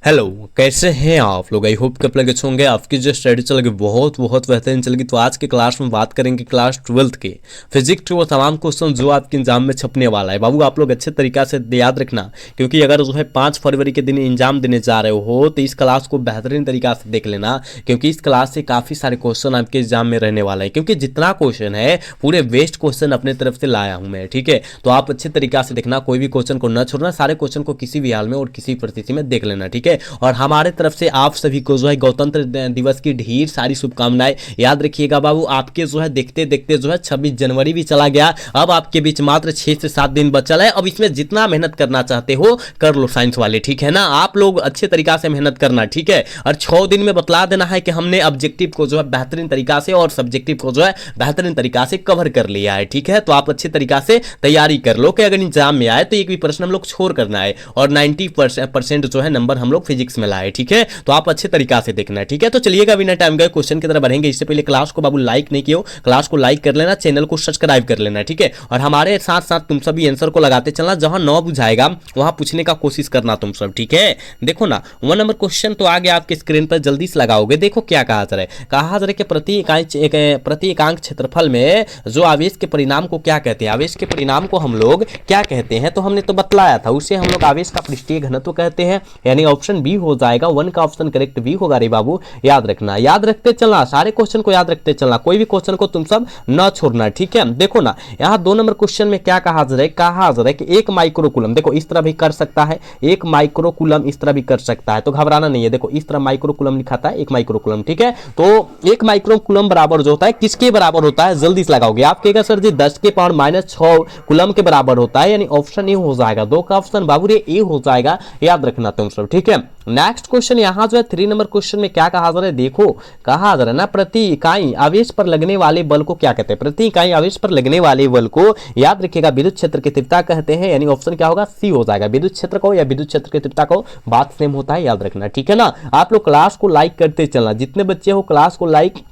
Hello, कैसे हैं आप लोग। आई होप कि आप लोग अच्छे होंगे। आपकी जो स्टडी चल रही बहुत बहुत बेहतरीन चलेगी। तो आज के क्लास में बात करेंगे क्लास 12th के फिजिक्स के वो तमाम क्वेश्चन जो आपके एग्जाम में छपने वाला है। बाबू आप लोग अच्छे तरीक़ा से याद रखना, क्योंकि अगर जो है 5 फरवरी के दिन एग्जाम देने जा रहे हो तो इस क्लास को बेहतरीन तरीक़ा से देख लेना, क्योंकि इस क्लास से काफ़ी सारे क्वेश्चन आपके एग्जाम में रहने वाला है। क्योंकि जितना क्वेश्चन है पूरे वेस्ट क्वेश्चन अपने तरफ से लाया हूँ मैं, ठीक है। तो आप अच्छे तरीक़ा से देखना, कोई भी क्वेश्चन को न छोड़ना, सारे क्वेश्चन को किसी भी हाल में और किसी परिस्थिति में देख लेना, ठीक है। और हमारे तरफ से आप सभी को जो है गणतंत्र दिवस की ढेर सारी शुभकामनाएं। याद रखिएगा बाबू, आपके जो है देखते देखते जो है 26 जनवरी भी चला गया। अब आपके बीच मात्र 6 से 7 दिन बचल है। अब इसमें जितना मेहनत करना चाहते हो कर लो साइंस वाले, ठीक है ना। आप लोग अच्छे तरीका से मेहनत करना, ठीक है। और 6 दिन में बतला देना है कि हमने ऑब्जेक्टिव को जो है बेहतरीन तरीका से और सब्जेक्टिव को जो है बेहतरीन तरीका से कवर कर लिया है, ठीक है। तो आप अच्छे तरीका से तैयारी कर लो कि अगर एग्जाम में आए तो एक भी प्रश्न हम लोग छोड़ करना है। और 90% जो है नंबर हम लोग फिजिक्स में लाए, ठीक है। तो आप अच्छे तरीका से देखना है, ठीक है। तो चलिएगा बिना टाइम गए क्वेश्चन की तरफ बढ़ेंगे। इससे पहले क्लास को बाबू लाइक नहीं किया हो, क्लास को लाइक कर लेना, चैनल को सब्सक्राइब कर लेना, ठीक है। और हमारे साथ साथ तुम सभी आंसर को लगाते चलना, जहां न बुझाएगा वहां पूछने का कोशिश करना तुम सब, ठीक है। देखो ना 1 नंबर क्वेश्चन तो आ गया आपके स्क्रीन पर, जल्दी से लगाओगे। देखो क्या कहा जा रहा है, कहा जा रहा है कि प्रति एकांक क्षेत्रफल में जो आवेश के परिणाम को क्या कहते हैं। आवेश के परिणाम को हम लोग क्या कहते हैं, तो हमने तो बतलाया था, उसे हम लोग आवेश का पृष्ठीय घनत्व कहते हैं। यानी ऑप्शन बी हो जाएगा, 1 का ऑप्शन करेक्ट भी होगा रे बाबू। याद रखना, याद रखते चलना, सारे क्वेश्चन को याद रखते चलना, कोई भी क्वेश्चन को तुम सब न छोड़ना, ठीक है। देखो ना यहाँ 2 नंबर क्वेश्चन में क्या कहा जा रहा है कि 1 माइक्रोकूलम, देखो इस तरह भी कर सकता है, 1 माइक्रोकूलम इस तरह भी कर सकता है, तो घबराना नहीं है। देखो इस तरह माइक्रोकूलम लिखा था, 1 माइक्रोकूलम, ठीक है। तो 1 माइक्रोकूलम बराबर जो होता है किसके बराबर होता है, जल्दी से लगाओगे। आप कहेगा सर जी 10 के पावर -6 कूलम के बराबर होता है, यानी ऑप्शन ए हो जाएगा। 2 का ऑप्शन बाबू रे ए हो जाएगा, याद रखना तुम सब, ठीक है। नेक्स्ट क्वेश्चन यहाँ जो है 3 नंबर क्वेश्चन में क्या कहा जा रहा है, देखो कहा जा रहा है ना, प्रति इकाई आवेश पर लगने वाले बल को क्या कहते हैं। प्रति इकाई आवेश पर लगने वाले बल को याद रखिएगा विद्युत क्षेत्र की तीव्रता कहते हैं। यानी ऑप्शन क्या होगा, सी हो जाएगा। विद्युत क्षेत्र को या विद्युत क्षेत्र की तीव्रता को बात सेम होता है, याद रखना, ठीक है ना। आप लोग क्लास को लाइक करते चलना, जितने बच्चे हो क्लास को लाइक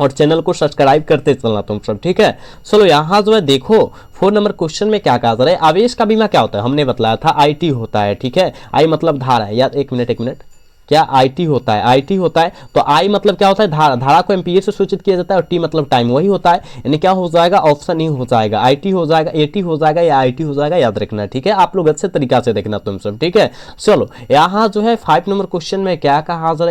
और चैनल को सब्सक्राइब करते चलना तुम सब, ठीक है। चलो यहाँ जो है देखो 4 नंबर क्वेश्चन में क्या कहा जा रहा है, आवेश का बीमा क्या होता है, हमने बताया था IT होता है, ठीक है। I मतलब धारा है, याद एक मिनट क्या IT होता है, IT होता है। तो I मतलब क्या होता है, धारा, धारा को एम्पीयर से सूचित किया जाता है। और T मतलब टाइम, वही होता है। यानी क्या हो जाएगा, ऑप्शन ई हो जाएगा, IT हो जाएगा, AT हो जाएगा या IT हो जाएगा, याद रखना, ठीक है। आप लोग अच्छे तरीका से देखना तुम सब, ठीक है। चलो यहाँ जो है 5 नंबर क्वेश्चन में क्या कहा जा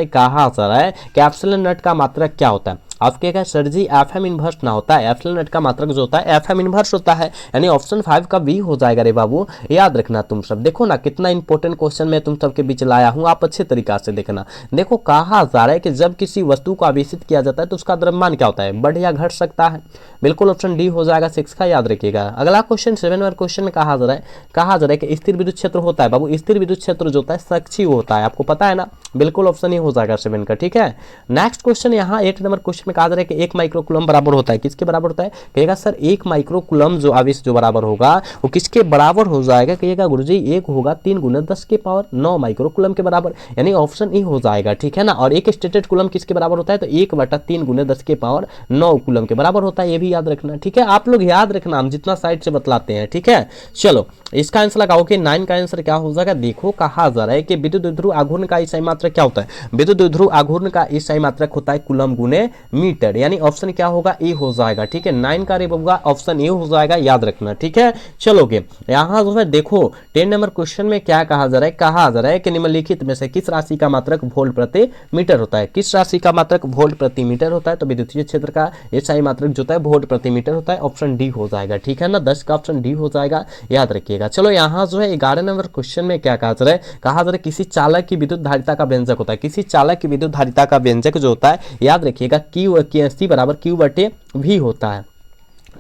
रहा है कि एप्सिलॉन नॉट का मात्रक क्या होता है। आप कहेगा सर जी FM इनवर्स ना होता है, एप्सिलॉन नॉट का मात्रक जो होता है FM इनवर्स होता है। यानी ऑप्शन 5 का बी हो जाएगा रे बाबू, याद रखना तुम सब। देखो ना कितना इंपॉर्टेंट क्वेश्चन मैं तुम सबके बीच लाया हूं, आप अच्छे तरीका से देखना। देखो कहा जा रहा है कि जब किसी वस्तु को आवेशित किया जाता है तो उसका द्रव्यमान क्या होता है, बढ़ या घट सकता है। बिल्कुल ऑप्शन डी हो जाएगा 6 का, याद रखिएगा। अगला क्वेश्चन 7 नंबर क्वेश्चन में कहा जा रहा है कि स्थिर विद्युत क्षेत्र होता है। बाबू स्थिर विद्युत क्षेत्र जो होता है सक्रिय होता है, आपको पता है ना। बिल्कुल ऑप्शन ही हो जाएगा 7 का, ठीक है। नेक्स्ट क्वेश्चन यहाँ 8 नंबर क्वेश्चन में कहा जा रहा है कि 1 माइक्रोकूलम बराबर होता है, किसके बराबर होता है। कहेगा सर 1 माइक्रोकूलम जो आवेश जो बराबर होगा वो किसके बराबर हो जाएगा। कहिएगा गुरुजी 1 होगा 3 × 10 के पावर 9 माइक्रोकूलम के बराबर, यानी ऑप्शन ई हो जाएगा, ठीक है ना। और 1 स्टेटेड कूलम किसके बराबर होता है, तो 1/3 × 10 के पावर 9 कूलम के बराबर होता है, ये भी याद रखना, ठीक है। आप लोग याद रखना, हम जितना साइड से बतलाते हैं, ठीक है। चलो इसका आंसर लगाओगे, 9 का आंसर क्या हो जाएगा। देखो कहा जा रहा है कि विद्युत द्विध्रुव आघूर्ण का ईसाई मात्रक क्या होता है। विद्युत द्विध्रुव आघूर्ण का ईसाई मात्रक होता है कूलम × मीटर, यानी ऑप्शन क्या होगा, ए हो जाएगा, ठीक है। 9 का रे बबुआ ऑप्शन ए हो जाएगा, याद रखना, ठीक है। चलोगे यहाँ जो है देखो 10 नंबर क्वेश्चन में क्या कहा जा रहा है कि निम्नलिखित में से किस राशि का मात्रक वोल्ट प्रति मीटर होता है। किस राशि का मात्रक वोल्ट प्रति मीटर होता है, तो विद्युतीय क्षेत्र का ईसाई मात्रक जो होता है वोल्ट प्रति मीटर होता है, ऑप्शन डी हो जाएगा, ठीक है ना। 10 का ऑप्शन डी हो जाएगा, याद रखिएगा। चलो यहाँ जो है 11 नंबर क्वेश्चन में क्या कहा जा रहा है, किसी चालक की विद्युत धारिता का व्यंजक होता है। किसी चालक की विद्युत धारिता का व्यंजक जो होता है, याद रखिएगा C बराबर Q/V होता है,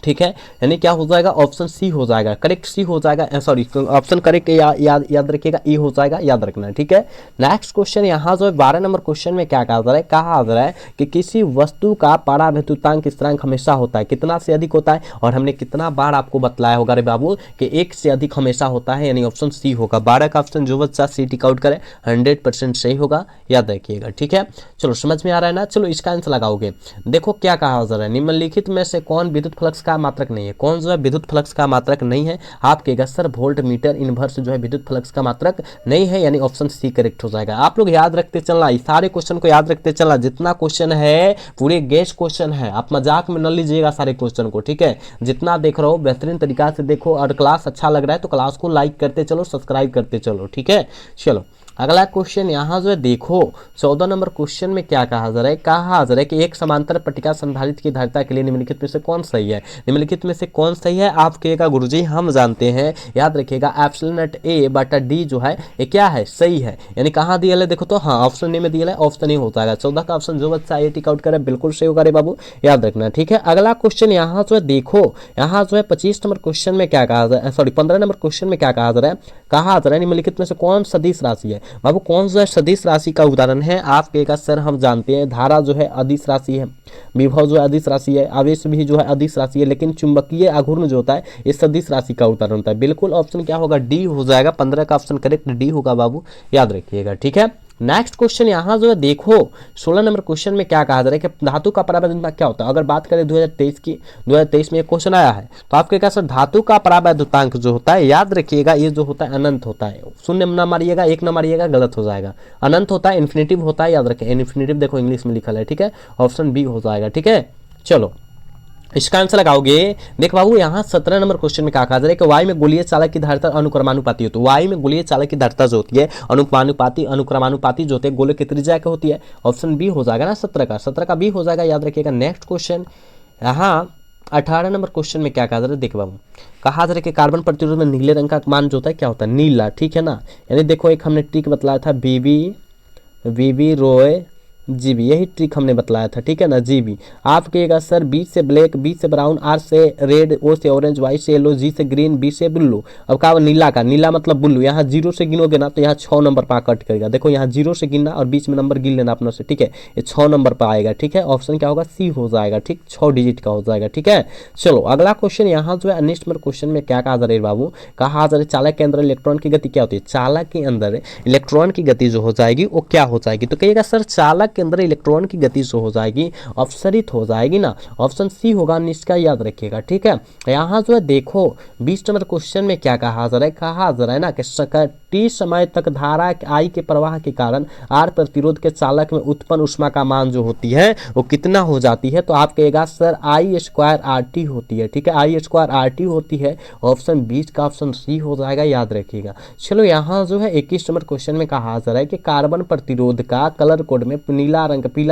ठीक है। यानी क्या हो जाएगा, ऑप्शन सी हो जाएगा, करेक्ट सी हो जाएगा, सॉरी ऑप्शन करेक्ट याद रखिएगा, ई हो जाएगा, याद रखना, ठीक है। नेक्स्ट क्वेश्चन यहाँ जो है 12 नंबर क्वेश्चन में क्या कहा जा रहा है कि किसी वस्तु का परावैद्युतांक स्थिरांक हमेशा होता है, कितना से अधिक होता है। और हमने कितना बार आपको बतलाया होगा रे बाबू कि 1 से अधिक हमेशा होता है, यानी ऑप्शन सी होगा। 12 का ऑप्शन जो बच्चा सी टिक आउट करे 100% सही होगा, याद रखिएगा, ठीक है। चलो समझ में आ रहा है ना। चलो इसका आंसर लगाओगे। देखो क्या कहा जा रहा है, निम्नलिखित में से कौन विद्युत फ्लक्स का मात्रक नहीं है? कौन जो है विद्युत फ्लक्स का मात्रक नहीं है? आप कहेगा सर वोल्ट मीटर इनवर्स जो है विद्युत फ्लक्स का मात्रक नहीं है, यानी ऑप्शन सी करेक्ट हो जाएगा। आप लोग याद रखते चलना, इस सारे क्वेश्चन को याद रखते चलना, जितना क्वेश्चन है पूरे गेस क्वेश्चन है, आप मजाक में न लीजिएगा सारे क्वेश्चन को, ठीक है। जितना देख रहे हो बेहतरीन तरीका से देखो, और क्लास अच्छा लग रहा है तो क्लास को लाइक करते चलो, सब्सक्राइब करते चलो, ठीक है। चलो अगला क्वेश्चन यहाँ जो है देखो, 14 नंबर क्वेश्चन में क्या कहा जा रहा है? कहा जा रहा है कि एक समांतर पट्टिका संधारित्र की धारिता के लिए निम्नलिखित में से कौन सही है? निम्नलिखित में से कौन सही है? आप कहेगा गुरुजी हम जानते हैं, याद रखिएगा एप्सिलॉन नॉट ए बटा डी जो है ये क्या है? सही है। यानी कहाँ दिया है देखो तो, हाँ ऑप्शन ए में दिया है, ऑप्शन ए होता है 14 का ऑप्शन। जो बच्चा IIT का आउट करे बिल्कुल सही होगा रे बाबू, याद रखना, ठीक है। अगला क्वेश्चन यहाँ जो है देखो, यहाँ जो है 25 नंबर क्वेश्चन में क्या कहा जा रहा है, सॉरी 15 नंबर क्वेश्चन में क्या कहा जा रहा है? कहा जा रहा है निम्नलिखित में से कौन सदिश राशि है? बाबू कौन सा सदिश राशि का उदाहरण है? आप कहेगा सर हम जानते हैं धारा जो है अदिश राशि है, विभव जो है अदिश राशि है, आवेश भी जो है अदिश राशि है, लेकिन चुंबकीय आघूर्ण जो होता है ये सदिश राशि का उदाहरण होता है। बिल्कुल ऑप्शन क्या होगा? डी हो जाएगा। 15 का ऑप्शन करेक्ट डी होगा बाबू, याद रखिएगा, ठीक है। नेक्स्ट क्वेश्चन यहाँ जो है देखो, 16 नंबर क्वेश्चन में क्या कहा जा रहा है कि धातु का परावैद्युतांक क्या होता है? अगर बात करें 2023 की, 2023 में एक क्वेश्चन आया है, तो आपके क्या सर धातु का परावैद्युतांक जो होता है, याद रखिएगा ये जो होता है अनंत होता है। शून्य न मारिएगा, एक न मारिएगा, गलत हो जाएगा। अनंत होता है, इन्फिनिटिव होता है, याद रखें इन्फिनिटिव देखो इंग्लिश में लिखा है, ठीक है। ऑप्शन बी हो जाएगा, ठीक है। चलो इसका आंसर लगाओगे। देख बाबू यहाँ 17 नंबर क्वेश्चन में क्या कहा जा रहा है कि वायु में गोलीय चालक की धारिता अनुक्रमानुपाती होती है। वायु में गोलीय चालक की धारिता जो होती है अनुक्रमानुपाती जो होती है गोले की त्रिज्या क्या होती है? ऑप्शन बी हो जाएगा ना 17 का बी हो जाएगा, याद रखिएगा। नेक्स्ट क्वेश्चन यहाँ 18 नंबर क्वेश्चन में क्या कहा जा रहा है? देख बाबू कहा जा रहा है कि कार्बन प्रतिरोध में नीले रंग का मान जो होता है क्या होता है? नीला, ठीक है ना। यानी देखो एक हमने ट्रिक बतलाया था, वीवी रोय जीबी, यही ट्रिक हमने बतलाया था, ठीक है ना। जीबी आप कहेगा सर बी से ब्लैक, बी से ब्राउन, आर से रेड, ओ से ऑरेंज, वाई से येलो, जी से ग्रीन, बी से ब्लू। अब कहा नीला का, नीला मतलब ब्लू। यहाँ 0 से गिनोगे ना तो यहाँ 6 नंबर पर कट करेगा। देखो यहाँ 0 से गिनना और बीच में नंबर गिन लेना अपना से, ठीक है। ये 6 नंबर पर आएगा, ठीक है। ऑप्शन क्या होगा? सी हो जाएगा, ठीक, 6 डिजिट का हो जाएगा, ठीक है। चलो अगला क्वेश्चन यहाँ जो है 19 नंबर क्वेश्चन में क्या कहा जा रहा है बाबू? कहा जा रहा है चालक के अंदर इलेक्ट्रॉन की गति क्या होती है? चालक के अंदर इलेक्ट्रॉन की गति जो हो जाएगी वो क्या हो जाएगी? तो कहिएगा सर चालक के अंदर इलेक्ट्रॉन की गति जो हो जाएगी अपसरित हो जाएगी ना, ऑप्शन सी होगा, निष्का याद रखिएगा, ठीक है। यहाँ जो है देखो 20 नंबर क्वेश्चन में क्या कहा जा रहा है? कहा जा रहा है ना कि टी समय तक धारा आई के प्रवाह के कारण आर प्रतिरोध के चालक में उत्पन्न ऊष्मा का मान जो होती है वो कितना हो जाती है? तो आप कहेगा सर I² होती है, ठीक है। I² होती है, ऑप्शन 20 का ऑप्शन सी हो जाएगा, याद रखिएगा। चलो यहाँ जो है 21 नंबर क्वेश्चन में कहा जा रहा है कि कार्बन प्रतिरोध का कलर कोड में पीला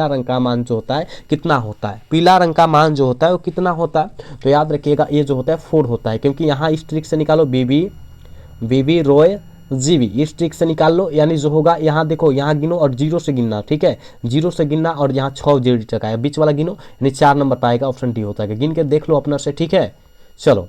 रंग का मान जो होता है कितना होता है? पीला रंग का मान जो होता है वो कितना होता है? तो याद रखिएगा ये जो होता है 4 होता है, क्योंकि यहाँ इस ट्रिक से निकालो बीबी रोय जीबी, इस ट्रिक से निकाल लो। यानी जो होगा यहाँ देखो, यहाँ गिनो और 0 से गिनना, ठीक है। 0 से गिनना और यहाँ 6 0 तक आएगा, बीच वाला गिनो, यानी 4 नंबर पाएगा, ऑप्शन डी होता है। गिन के देख लो अपना से, ठीक है। चलो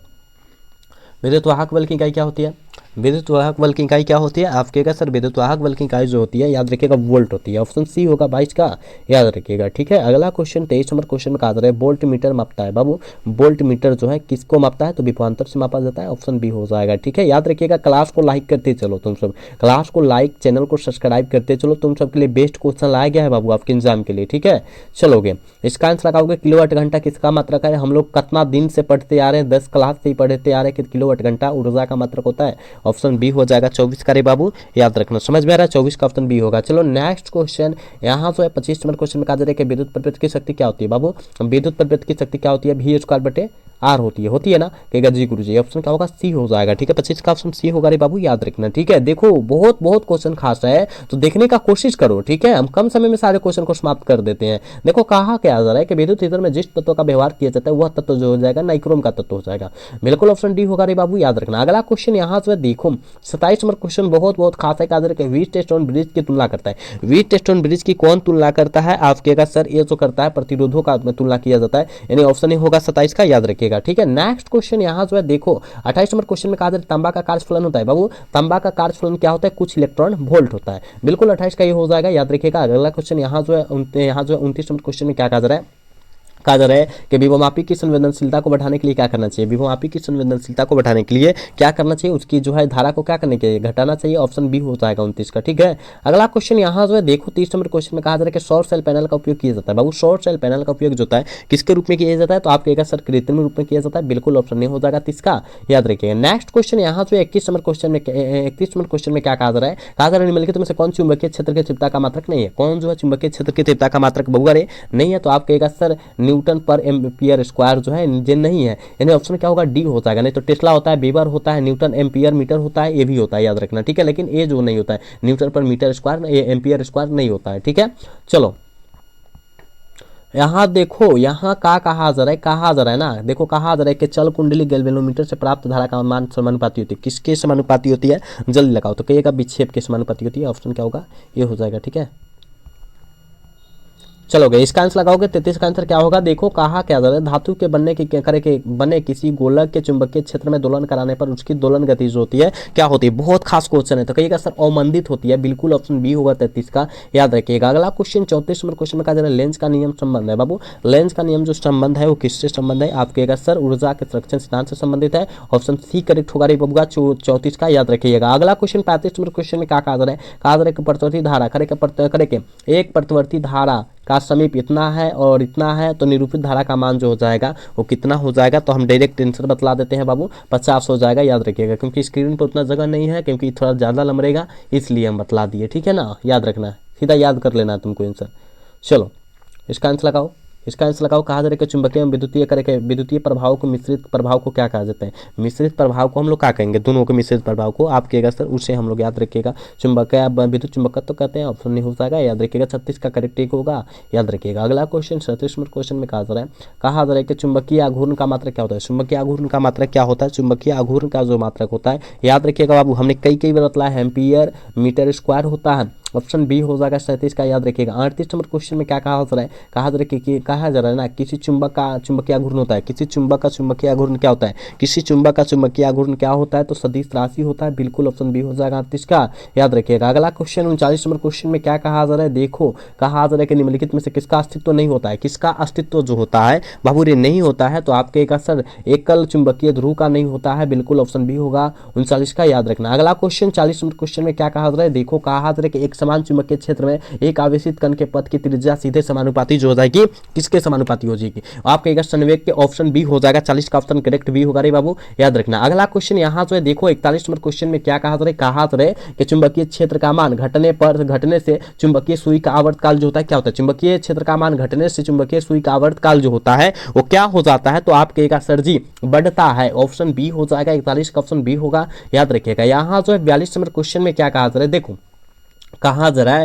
विद्युत वाहक बल की इकाई क्या होती है? विद्युत वाहक बल की इकाई क्या होती है? आप कहेगा सर विद्युत वाहक बल की इकाई जो होती है याद रखिएगा वोल्ट होती है, ऑप्शन सी होगा 22 का, याद रखिएगा, ठीक है। अगला क्वेश्चन 23 नंबर क्वेश्चन में कहा जा रहा है वोल्ट मीटर मापता है। बाबू वोल्ट मीटर जो है किसको मापता है? तो विभवांतर से मापा जाता है, ऑप्शन बी हो जाएगा, ठीक है। याद रखिएगा क्लास को लाइक करते चलो, तुम सब क्लास को लाइक, चैनल को सब्सक्राइब करते चलो, तुम सबके लिए बेस्ट क्वेश्चन लाया गया है बाबू आपके एग्जाम के लिए, ठीक है। चलोगे इसका आंसर लगाओगे किलोवाट घंटा किसका मात्रक है? हम लोग कितना दिन से पढ़ते आ रहे हैं, 10 क्लास से ही पढ़ते आ रहे हैं कि किलोवाट घंटा ऊर्जा का मात्रक होता है, ऑप्शन बी हो जाएगा 24 का रे बाबू, याद रखना। समझ में आ रहा है? 24 का ऑप्शन बी होगा। चलो नेक्स्ट क्वेश्चन यहाँ जो है 25 नंबर क्वेश्चन में कहा जा रहा है कि विद्युत परिपथ की शक्ति क्या होती है? बाबू विद्युत परिपथ की शक्ति क्या होती है? V² आर होती है ना, कहेगा जी गुरुजी, ऑप्शन क्या होगा? सी हो जाएगा, ठीक है। 25 का ऑप्शन सी होगा रे बाबू, याद रखना, ठीक है। देखो बहुत क्वेश्चन खास है तो देखने का कोशिश करो, ठीक है। हम कम समय में सारे क्वेश्चन को समाप्त कर देते हैं। देखो कहा क्या जा रहा है कि विद्युत ईंधन में जिस तत्व का व्यवहार किया जाता है वह तत्व जो हो जाएगा नाइक्रोम का तत्व हो जाएगा, बिल्कुल ऑप्शन डी होगा रे बाबू, याद रखना। अगला क्वेश्चन यहाँ से देखो 27 नंबर क्वेश्चन बहुत खास है, कहा कि व्हीटस्टोन ब्रिज की तुलना करता है। व्हीटस्टोन ब्रिज की कौन तुलना करता है? आप कहेगा सर ये जो करता है प्रतिरोधों का तुलना किया जाता है, यानी ऑप्शन ए होगा 27 का, याद रखिएगा, ठीक है। नेक्स्ट क्वेश्चन यहाँ जो है देखो 28 नंबर क्वेश्चन में कहा जाता है तांबा का कार्यफलन होता है। बाबू तांबा का कार्यफलन क्या होता है? कुछ इलेक्ट्रॉन वोल्ट होता है, बिल्कुल 28 का ये हो जाएगा, याद रखिएगा। अगला क्वेश्चन यहाँ जो है 29 नंबर क्वेश्चन में क्या कहा जा रहा है? कहा जा रहा है कि विभवमापी की संवेदनशीलता को बढ़ाने के लिए क्या करना चाहिए। विभवमापी की संवेदनशीलता को बढ़ाने के लिए क्या करना चाहिए, उसकी जो है धारा को क्या करने के लिए घटाना चाहिए। ऑप्शन बी हो जाएगा 29 का। ठीक है, अगला क्वेश्चन यहाँ जो है देखो 30 नंबर क्वेश्चन में कहा जा रहा है कि सौर सेल पैनल का उपयोग किया जाता है। बाबू सौर सेल पैनल का उपयोग जो होता है किसके रूप में किया जाता है, तो आप कहेगा सर कृत्रिम रूप में किया जाता है। बिल्कुल ऑप्शन नहीं हो जाएगा 30 का, याद रखिएगा। नेक्स्ट क्वेश्चन यहाँ जो 31 नंबर क्वेश्चन में 31 नंबर क्वेश्चन में क्या कहा जा रहा है, कहा जा रहा है निम्नलिखित में से कौन चुंबकीय क्षेत्र के तीव्रता का मात्रक नहीं है। कौन जो है चुंबकीय क्षेत्र के तीव्रता का मात्रक बउआ रे नहीं है, तो आप कहेगा सर न्यूटन पर एम्पियर स्क्वायर जो है जे नहीं है, यानी ऑप्शन क्या होगा डी हो जाएगा। नहीं तो टेस्ला होता है, वेबर होता है, न्यूटन एम्पियर मीटर होता है, ये भी होता है, याद रखना। ठीक है, लेकिन ये जो नहीं होता है न्यूटन पर मीटर स्क्वायर, ये एम्पियर स्क्वायर नहीं होता है। ठीक है, चलो यहाँ देखो, यहाँ का कहा जा रहा है ना, देखो कहा जा रहा है कि चल कुंडली गैल्वेनोमीटर से प्राप्त धारा का मान समानुपाती होती है। किसके समानुपाती होती है, जल्दी लगाओ, तो कहिएगा विक्षेप के समानुपाती होती है। ऑप्शन क्या होगा, ये हो जाएगा। ठीक है, चलोगे इसका आंसर लगाओगे 33 का आंसर क्या होगा। देखो कहा क्या जा रहा है, धातु के बने किसी गोलक के चुंबकीय क्षेत्र में दोलन कराने पर उसकी दोलन गति जो होती है क्या होती है। बहुत खास क्वेश्चन है, तो कहिएगा सर अवमंदित होती है। बिल्कुल ऑप्शन बी होगा 33 का, याद रखिएगा। अगला क्वेश्चन 34 नंबर क्वेश्चन में कहा जा रहा है लेंस का नियम संबंध है। बाबू लेंस का नियम जो संबंध है वो किससे संबंध है, आप कहेगा सर ऊर्जा के संरक्षण सिद्धांत से संबंधित है। ऑप्शन सी करेक्ट होगा रे बबुआ 34 का, याद रखिएगा। अगला क्वेश्चन 35 नंबर क्वेश्चन में क्या कहा जा रहा है, कहा जा रहा है कि प्रतिवर्ती धारा करे एक प्रतिवर्ती धारा का समीप इतना है और इतना है, तो निरूपित धारा का मान जो हो जाएगा वो कितना हो जाएगा, तो हम डायरेक्ट आंसर बतला देते हैं बाबू 50 हो जाएगा, याद रखिएगा। क्योंकि स्क्रीन पर उतना जगह नहीं है, क्योंकि थोड़ा ज़्यादा लंबेगा, इसलिए हम बतला दिए। ठीक है ना, याद रखना, सीधा याद कर लेना तुमको आंसर। चलो इसका आंसर लगाओ, इसका आंसर लगाओ। कहा जा रहा है कि चुंबकीय विद्युतीय करके विद्युतीय प्रभाव को मिश्रित प्रभाव को क्या कहा जाता है। मिश्रित प्रभाव को हम लोग क्या कहेंगे, दोनों के मिश्रित प्रभाव को आप कहेगा सर उसे हम लोग याद रखिएगा चुंबकीय विद्युत चुंबकत्व तो कहते हैं। ऑप्शन नहीं हो जाएगा, याद रखिएगा 36 का करेक्ट एक होगा, याद रखिएगा। अगला क्वेश्चन 37 नंबर क्वेश्चन में कहा जा रहा है, कहा जा रहा है कि चुंबकीय आघूर्ण का मात्रक क्या होता है। चुंबकीय आघूर्ण का मात्रक क्या होता है, चुंबकीय आघूर्ण का जो मात्रक होता है याद रखिएगा बाबू, हमने कई बार बतलाया है एम्पियर मीटर स्क्वायर होता है। ऑप्शन बी हो जाएगा 37 का, याद रखिएगा। 38 नंबर क्वेश्चन में क्या कहा जा रहा है, कहा जा रहा है ना किसी चुंबक का चुंबकीय आघूर्ण होता है। किसी चुंबक का चुंबकीय आघूर्ण क्या होता है, किसी चुंबक का चुंबकीय आघूर्ण क्या होता है, तो सदिश राशि होता है। बिल्कुल ऑप्शन बी हो जाएगा 38 का, याद रखिएगा। अगला क्वेश्चन 39 नंबर क्वेश्चन में क्या कहा जा रहा है, देखो कहा जा रहा है कि निम्नलिखित में से किसका अस्तित्व नहीं होता है। किसका अस्तित्व जो होता है बाबू रे नहीं होता है, तो आपके एक सर एकल चुंबकीय ध्रुव का नहीं होता है। बिल्कुल ऑप्शन बी होगा 39 का, याद रखना। अगला क्वेश्चन 40 नंबर क्वेश्चन में क्या कहा जा रहा है, देखो कहा जा रहा है कि एक समान चुंबकीय क्षेत्र में एक आवेशित कण के पथ की त्रिज्या सीधे समानुपाती जो हो जाएगी, किसके समानुपाती हो जाएगी, आप कहेगा संवेग के। ऑप्शन बी हो जाएगा 40 का ऑप्शन करेक्ट बी होगा रे बाबू, याद रखना। अगला क्वेश्चन यहाँ जो है देखो 41 नंबर क्वेश्चन में क्या कहा कहा कि चुंबकीय क्षेत्र का मान घटने से चुंबकीय सुई का आवर्तकाल जो होता है क्या होता है। चुंबकीय क्षेत्र का मान घटने से चुंबकीय सुई का आवर्तकाल जो होता है वो क्या हो जाता है, तो आप कहेगा सर जी बढ़ता है। ऑप्शन बी हो जाएगा 41 का ऑप्शन बी होगा, याद रखिएगा। यहाँ जो है 42 नंबर क्वेश्चन में क्या कहा जा रहा है, देखो कहा जा रहा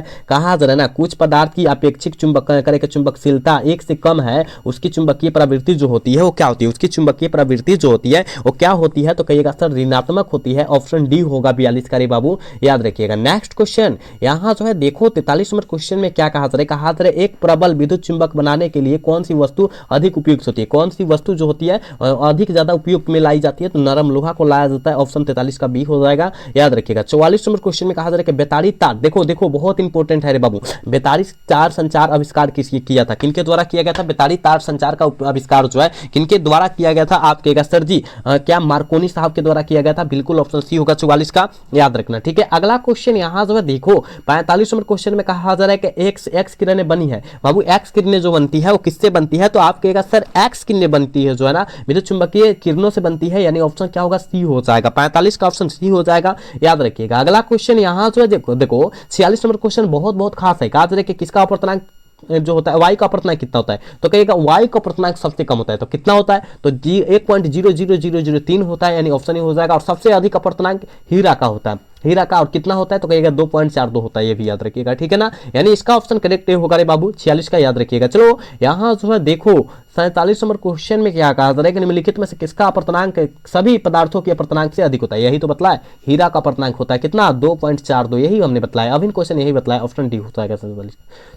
है ना कुछ पदार्थ की अपेक्षिक चुंबकशीलता एक से कम है, उसकी चुंबकीय प्रवृत्ति जो होती है वो क्या होती है, उसकी चुंबकीय प्रवृत्ति जो होती है वो क्या होती है, तो कहिएगा सर ऋणात्मक होती है। ऑप्शन डी होगा 42 का रे बाबू, याद रखिएगा। नेक्स्ट क्वेश्चन यहाँ जो है देखो 43 नंबर क्वेश्चन में क्या कहा जा रहा है, एक प्रबल विद्युत चुंबक बनाने के लिए कौन सी वस्तु अधिक उपयुक्त होती है। कौन सी वस्तु जो होती है अधिक ज्यादा उपयुक्त में लाई जाती है, तो नरम लोहा को लाया जाता है। ऑप्शन 43 का बी हो जाएगा, याद रखिएगा। 44 नंबर क्वेश्चन में कहा जा रहा है कि बेतारी तार, देखो बहुत इंपॉर्टेंट है रे बाबू, बेतारी तार संचार आविष्कार किसकी किया था, किनके द्वारा किया गया था। बेतारी तार संचार का आविष्कार जो है किनके द्वारा किया गया था, आप कहेगा सर जी क्या मार्कोनी साहब के द्वारा किया गया था। बिल्कुल ऑप्शन सी होगा 44 का, याद रखना। ठीक है, अगला क्वेश्चन यहाँ जो है देखो 45 नंबर क्वेश्चन में कहा जा रहा है कि एक्स किरणें बनी है। बाबू एक्स किरणें जो बनती है वो किससे बनती है, तो आप कहेगा सर एक्स किरणें बनती है जो है ना विद्युत चुंबकीय किरणों से बनती है, यानी ऑप्शन क्या होगा सी हो जाएगा। 45 का ऑप्शन सी हो जाएगा, याद रखिएगा। अगला क्वेश्चन यहाँ जो है देखो 46 नंबर क्वेश्चन बहुत खास है। कहा जा रहा है कि किसका अपवर्तनांक जो होता है, वायु का अपवर्तनांक कितना होता है, तो कहेगा वायु का अपवर्तनांक सबसे कम होता है, तो कितना होता है, तो 1.00003 होता है, यानी ऑप्शन ही हो जाएगा। और सबसे अधिक अपवर्तनांक हीरा का होता है, हीरा का, और कितना होता है, तो कहिएगा 2.42 होता है, ये भी याद रखिएगा। ठीक है ना, यानी इसका ऑप्शन करेक्ट होगा रे बाबू 46 का, याद रखिएगा। चलो यहाँ जो है देखो 47 नंबर क्वेश्चन में क्या कहा जा रहा है कि निम्नलिखित में से किसका अपवर्तनांक सभी पदार्थों के अपवर्तनांक से अधिक होता है, यही तो बतलाया, हीरा का अपवर्तनांक होता है कितना 2.42, यही हमने बतलाया, अभी क्वेश्चन यही बतलाया, ऑप्शन डी होता है।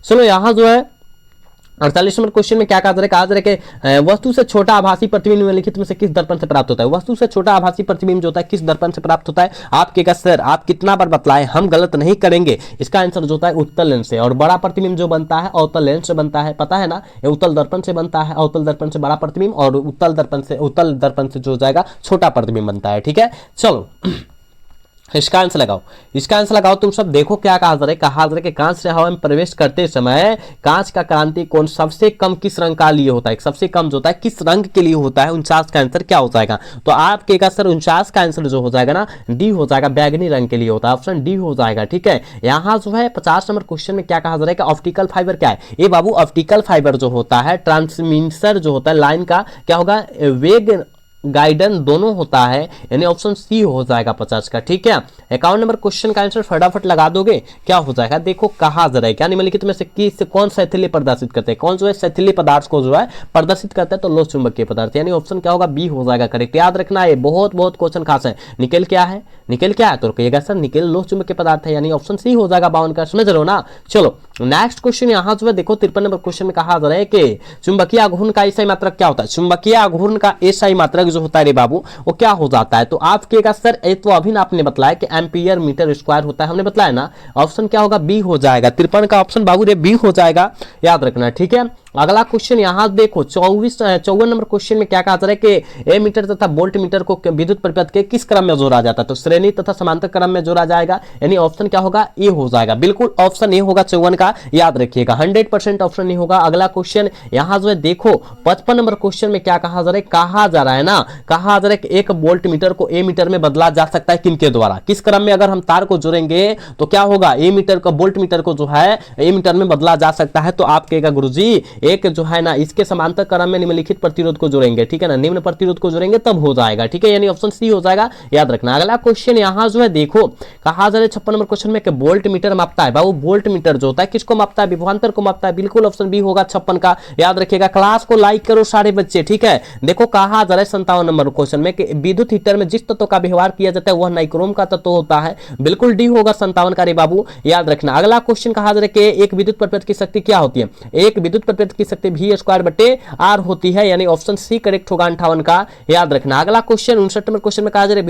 चलो यहाँ जो है 48 नंबर क्वेश्चन में क्या कहा जा रहा है कि वस्तु से छोटा आभासी प्रतिबिंब निम्नलिखित में से किस दर्पण से प्राप्त होता है। वस्तु से छोटा आभासी प्रतिबिंब जो होता है किस दर्पण से प्राप्त होता है। आप कहेगा सर आप कितना बार बतलाएं, हम गलत नहीं करेंगे। इसका आंसर जो होता है उत्तल लेंस से, और बड़ा प्रतिबिंब जो बनता है अवतल लेंस से बनता है, पता है ना, ये उत्तल दर्पण से बनता है, अवतल दर्पण से बड़ा प्रतिबिंब और उत्तल दर्पण से जो हो जाएगा छोटा प्रतिबिंब बनता है। ठीक है, चलो इसका आंसर लगाओ, इसका आंसर लगाओ। तुम सब देखो क्या कहा जा रहा है, कहा जा रहा है कि कांच से हवा में प्रवेश करते समय कांच का क्रांति कोण सबसे कम किस रंग का लिए होता है, सबसे कम जो होता है किस रंग के लिए होता है। 49 का आंसर क्या हो जाएगा, तो आप कहेगा सर 49 का आंसर जो हो जाएगा ना डी हो जाएगा, बैगनी रंग के लिए होता है, ऑप्शन डी हो जाएगा। ठीक है, यहाँ जो है 50 नंबर क्वेश्चन में क्या कहा जा रहा है कि ऑप्टिकल फाइबर क्या है। ये बाबू ऑप्टिकल फाइबर जो होता है ट्रांसमीटर जो होता है लाइन का क्या होगा, वेग गाइडन दोनों होता है, यानी ऑप्शन सी हो जाएगा 50 का। ठीक है, 51 नंबर क्वेश्चन का आंसर फटाफट लगा दोगे, क्या हो जाएगा देखो कहा जा रहा है क्या निम्नलिखित में से किस कौन शैथिल्य प्रदर्शित करते हैं, कौन जो है शैथिल्य पदार्थ को जो है प्रदर्शित करता है, तो लोह चुंबकीय पदार्थ, यानी ऑप्शन क्या होगा बी हो जाएगा करेक्ट। याद रखना है बहुत क्वेश्चन खास है। निकेल क्या है, निकेल क्या है, तो कहिएगा सर निकेल लोह चुंबकीय पदार्थ है, यानी ऑप्शन सी हो जाएगा 52 का। समझ रहे हो ना। चलो नेक्स्ट क्वेश्चन यहाँ जो है देखो 53 नंबर क्वेश्चन में कहा जा रहा है कि चुंबकीय आघूर्ण का एसआई मात्रक क्या होता है। चुंबकीय आघूर्ण का एसआई मात्रक जो होता है रे बाबू वो क्या हो जाता है, तो आप कहेगा सर ये तो अभी आपने बताया कि एम्पियर मीटर स्क्वायर होता है, हमने बताया ना, ऑप्शन क्या होगा बी हो जाएगा। 53 का ऑप्शन बाबू रे बी हो जाएगा, याद रखना। ठीक है, अगला क्वेश्चन यहाँ देखो 54 नंबर क्वेश्चन में क्या कहा जा रहा है कि ए मीटर तथा वोल्ट मीटर को विद्युत परिपथ के किस क्रम में जोड़ा जाता है, तो श्रेणी तथा समांतर क्रम में जोड़ा जाएगा, यानी ऑप्शन क्या होगा ए हो जाएगा। बिल्कुल ऑप्शन ए होगा 54 का, याद रखिएगा 100% ऑप्शन ए होगा। अगला क्वेश्चन यहाँ जो है देखो 55 नंबर क्वेश्चन में क्या कहा जा रहा है, कहा जा रहा है ना, कहा जा रहा है कि एक वोल्ट मीटर को ए मीटर में बदला जा सकता है किनके द्वारा, किस क्रम में अगर हम तार को जोड़ेंगे तो क्या होगा ए मीटर को वोल्ट मीटर को जो है ए मीटर में बदला जा सकता है। तो आप कहेगा गुरुजी एक जो है ना इसके समांतर क्रम में निम्नलिखित प्रतिरोध को जोड़ेंगे, ठीक है ना, निम्न प्रतिरोध को जोड़ेंगे तब हो जाएगा। ठीक है, यानी ऑप्शन सी हो जाएगा, याद रखना। अगला क्वेश्चन यहाँ जो है देखो कहा जा रहा है 56 नंबर क्वेश्चन में कि वोल्ट मीटर मापता है, बाबू वोल्ट मीटर जो होता है किसको मापता है, विभवांतर को मापता है। बिल्कुल ऑप्शन बी होगा 56 का, याद रखिएगा। क्लास को लाइक करो सारे बच्चे। ठीक है, देखो कहा जा रहा है 57 नंबर क्वेश्चन में कि विद्युत हीटर में जिस तत्व का व्यवहार किया जाता है वह नाइक्रोम का तत्व होता है। बिल्कुल डी होगा 57 का रे बाबू, याद रखना। अगला क्वेश्चन कहा जा रहा है कि एक विद्युत परिपथ की शक्ति क्या होती है, एक विद्युत परिपथ की शक्ति वी स्क्वायर बटे आर होती है, यानी ऑप्शन सी करेक्ट होगा 58 का, याद रखना। अगला क्वेश्चन 59 नंबर क्वेश्चन में कहा जा रहा है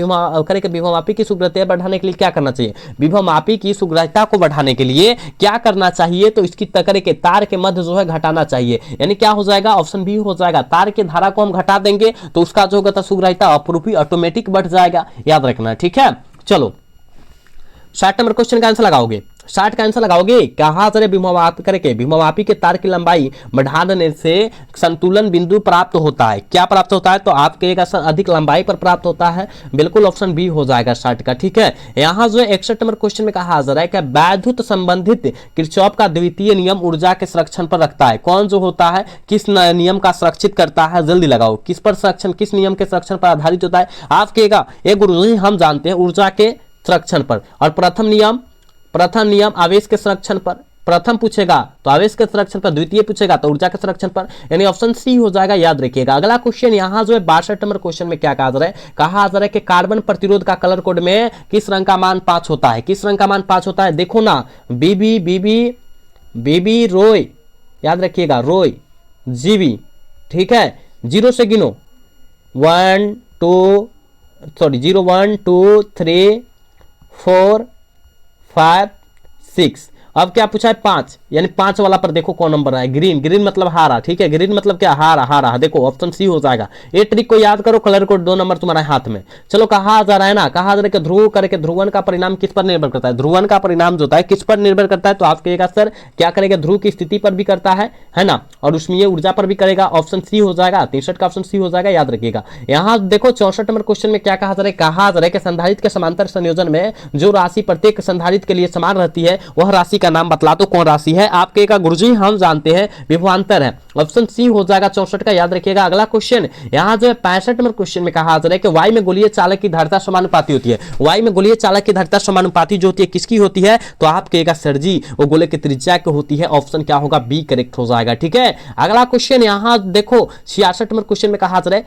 विभवमापी की शीघ्रता बढ़ाने के लिए क्या करना चाहिए, विभवमापी की शीघ्रता को बढ़ाने के लिए क्या करना चाहिए, तो इसकी तकरे के तार के मध्य जो है घटाना चाहिए, यानी क्या हो जाएगा ऑप्शन बी हो जाएगा। तार के धारा को हम घटा देंगे तो उसका जो होगा शीघ्रता अपरूपी ऑटोमेटिक बढ़ जाएगा, याद रखना। ठीक है, चलो 60 नंबर क्वेश्चन का आंसर लगाओगे, 60 का आंसर लगाओगे। कहा जा विभवमापी के तार की लंबाई बढ़ा देने से संतुलन बिंदु प्राप्त होता है, क्या प्राप्त होता है, तो आप कहेगा सर अधिक लंबाई पर प्राप्त होता है। बिल्कुल ऑप्शन बी हो जाएगा 60 का। ठीक है, यहाँ जो 61 नंबर क्वेश्चन में कहा जा रहा है कि वैद्युत संबंधित किरचॉफ का द्वितीय नियम ऊर्जा के संरक्षण पर रखता है, कौन जो होता है किस नियम का संरक्षित करता है, जल्दी लगाओ, किस पर संरक्षण, किस नियम के संरक्षण पर आधारित होता है। आप कहेगा ये गुरुजी हम जानते हैं ऊर्जा के संरक्षण पर, और प्रथम नियम आवेश के संरक्षण पर, प्रथम पूछेगा तो आवेश के संरक्षण पर, द्वितीय पूछेगा तो ऊर्जा के संरक्षण पर, यानी ऑप्शन सी हो जाएगा, याद रखिएगा। अगला क्वेश्चन यहाँ जो है 62 नंबर क्वेश्चन में क्या कहा जा रहा है, कहा जा रहा है कि कार्बन प्रतिरोध का कलर कोड में किस रंग का मान 5 होता है, किस रंग का मान 5 होता है, देखो ना बीबी रोय, याद रखिएगा रोय जीबी। ठीक है, 0 से गिनो 1 2 3 4 5 6, अब क्या पूछा है 5, यानी 5 वाला पर देखो कौन नंबर है, ग्रीन मतलब हारा। ठीक है, ग्रीन मतलब क्या, हारा। देखो ऑप्शन सी हो जाएगा। ये ट्रिक को याद करो, कलर कोड 2 नंबर तुम्हारे हाथ में। चलो कहा जा रहा है ना, कहा जा रहा है कि ध्रुव करके ध्रुवन का परिणाम किस पर निर्भर करता है, ध्रुवन का परिणाम जो होता है किस पर निर्भर करता है, तो आप कहेगा सर क्या करेगा ध्रुव की स्थिति पर भी करता है ना, और उसमें ऊर्जा पर भी करेगा, ऑप्शन सी हो जाएगा। 63 का ऑप्शन सी हो जाएगा, याद रखिएगा। यहाँ देखो 64 नंबर क्वेश्चन में क्या कहा जा रहा है, कहा जा रहा है कि संधारित्र के समांतर संयोजन में जो राशि प्रत्येक संधारित्र के लिए समान रहती है वह राशि का नाम बतला दो, कौन राशि है। आप कहेगा गुरुजी हम जानते हैं विभवांतर है, ऑप्शन सी हो जाएगा 64 का, याद रखिएगा। अगला क्वेश्चन यहाँ जो है 65 नंबर क्वेश्चन में कहा जा रहा है कि वायु में गोलीय चालक की धारिता समानुपाती होती है, वायु में गोलीय चालक की धारिता समानुपाती जो होती है किसकी होती है, तो आप कहेगा सर जी वो गोले की त्रिज्या की होती है, ऑप्शन क्या होगा बी करेक्ट हो जाएगा। ठीक है, अगला क्वेश्चन यहाँ देखो 66 नंबर क्वेश्चन में कहा जा रहा है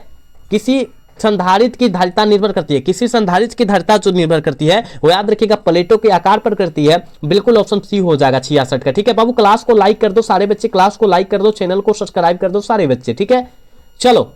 किसी संधारित्र की धारिता निर्भर करती है, किसी संधारित्र की धारिता जो निर्भर करती है वो याद रखिएगा प्लेटों के आकार पर करती है। बिल्कुल ऑप्शन सी हो जाएगा 66 का। ठीक है बाबू, क्लास को लाइक कर दो सारे बच्चे, क्लास को लाइक कर दो, चैनल को सब्सक्राइब कर दो सारे बच्चे। ठीक है, चलो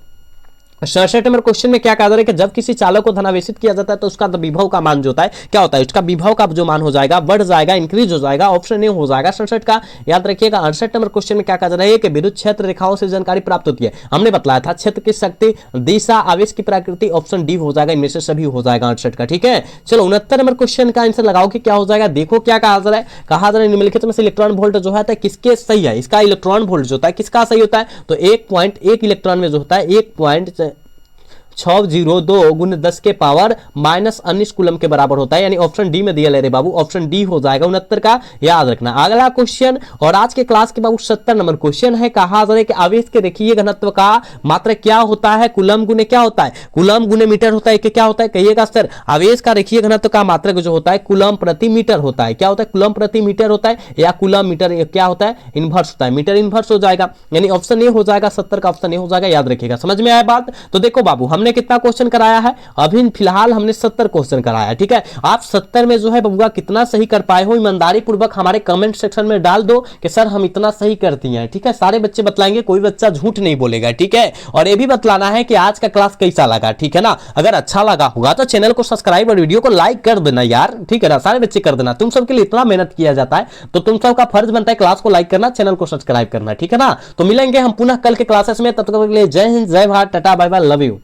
67 नंबर क्वेश्चन में क्या कहा जा रहा है कि जब किसी चालक को धनावेशित किया जाता है तो उसका विभव का मान जो होता है क्या होता है, उसका विभव का जो मान हो जाएगा बढ़ जाएगा, इंक्रीज हो जाएगा। ऑप्शन ए हो जाएगा 67 का। याद रखिएगा 68 नंबर क्वेश्चन में क्या कहा जा रहा है कि विद्युत क्षेत्र रेखाओं से जानकारी प्राप्त होती है। हमने बताया था क्षेत्र की शक्ति, दिशा, आवेश की प्रकृति, ऑप्शन डी हो जाएगा, इनमें से सभी हो जाएगा 68 का। ठीक है, चलो 69 नंबर क्वेश्चन का आंसर लगाओ कि क्या हो जाएगा। देखो क्या कहा जा रहा है, कहा जा रहा है निम्नलिखित में से इलेक्ट्रॉन वोल्ट जो है किसके सही है, इसका इलेक्ट्रॉन वोल्ट जो होता है किसका सही होता है, तो 1.1 इलेक्ट्रॉन में जो होता है 1.602 गुने 10 के पावर -19 कूलम के बराबर होता है, यानी ऑप्शन डी में दिया ले रे बाबू, ऑप्शन डी हो जाएगा 69 का। याद रखना अगला क्वेश्चन और आज के क्लास के बाबू 70 नंबर क्वेश्चन है। कहा जा रहा है कि आवेश के रेखीय घनत्व का मात्रक क्या होता है, कूलम गुने क्या होता है, कूलम गुने मीटर होता है कि क्या होता है, कहिएगा सर। आवेश का रेखीय घनत्व का मात्रक जो होता है कूलम प्रति मीटर होता है, क्या होता है, कूलम प्रति मीटर होता है, या कूलम मीटर क्या होता है, इनवर्स होता है, मीटर इनवर्स हो जाएगा, यानी ऑप्शन ए हो जाएगा 70 का, ऑप्शन ए हो जाएगा। याद रखिएगा, समझ में आया बात। तो देखो बाबू हमने कितना क्वेश्चन कराया है, अभी फिलहाल हमने 70 क्वेश्चन कराया है। ठीक है, आप 70 में जो है बबुआ कितना सही कर पाए हो ईमानदारी पूर्वक हमारे कमेंट सेक्शन में डाल दो कि सर हम इतना सही करती हैं। ठीक है, सारे बच्चे बतलाएंगे, कोई बच्चा झूठ नहीं बोलेगा। ठीक है, और ये भी बतलाना है कि आज का क्लास कैसा लगा। ठीक है ना, अगर अच्छा लगा होगा तो चैनल को सब्सक्राइब और वीडियो को लाइक कर देना यार। ठीक है ना, सारे बच्चे कर देना, तुम सबके लिए इतना मेहनत किया जाता है तो तुम सबका फर्ज बनता है क्लास को लाइक करना, चैनल को सब्सक्राइब करना। ठीक है ना, तो मिलेंगे हम पुनः कल के क्लासेस में, तब तक के लिए जय हिंद, जय Bharat, tata, bye bye, love you.